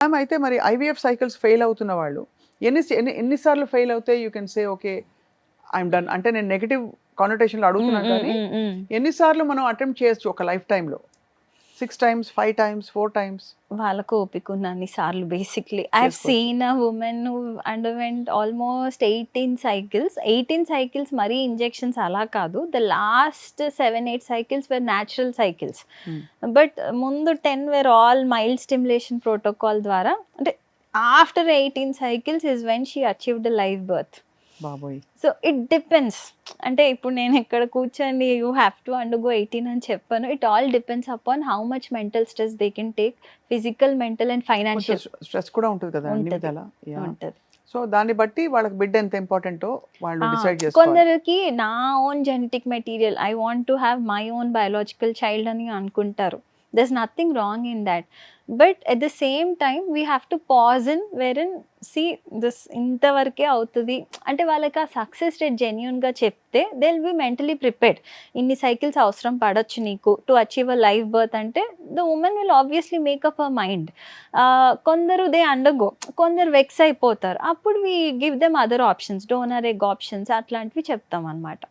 Ma'am అయితే మరి IVF cycles fail అవుతున్న వాళ్ళు ఎన్ని సార్లు ఫెయిల్ అవుతే you can say okay I'm done అంటే నేను నెగెటివ్ కానోటేషన్లో అడుగుతున్నాను కానీ ఎన్నిసార్లు మనం అటెంప్ట్ చేయొచ్చు ఒక లైఫ్ టైంలో 6 times 5 times 4 times వాళ్ళకు ఓపిక ఉన్నన్ని సార్లు బేసిక్లీ ఐ హావ్ చేసుకోవచ్చు. Seen a woman who underwent almost 18 cycles మరీ ఇంజెక్షన్స్ అలా కాదు. The last 7-8 cycles were natural cycles. Hmm. But ముందు 10 were all mild stimulation protocol ద్వారా, అంటే after 18 cycles is when she achieved live birth. బాబోయ్ so it depends. అంటే ఇప్పుడు నేను ఇక్కడ కూర్చొని యూ హ్యావ్ టు అండర్గో 18 అని చెప్పాను. It all depends upon how much mental stress they can take, physical, mental and కొంచెం ఫైనాన్షియల్. స్ట్రెస్ కూడా ఉంటుంది కదా అన్ని ఉంటది. విధాలా యా ఉంటది. సో దాన్ని బట్టి వాళ్ళకి బిడ్డ ఎంత ఇంపార్టెంటో వాళ్ళు డిసైడ్ చేసుకోవాలి. కొందరికి నా own genetic material, I want to have my own biological child అని అనుకుంటారు. There is nothing wrong in that. But at the same time we have to pause in where see this ఇంతవరకే అవుతుంది అంటే వాళ్ళకి ఆ సక్సెస్ రేట్ జెన్యున్గా చెప్తే they will be mentally prepared. ఇన్ని సైకిల్స్ అవసరం పడొచ్చు నీకు to achieve a life birth అంటే the women will obviously make up a mind. కొందరు దే అండర్గో, కొందరు వెక్స్ అయిపోతారు. అప్పుడు we give them other options, donor egg options అట్లాంటివి చెప్తాం అనమాట.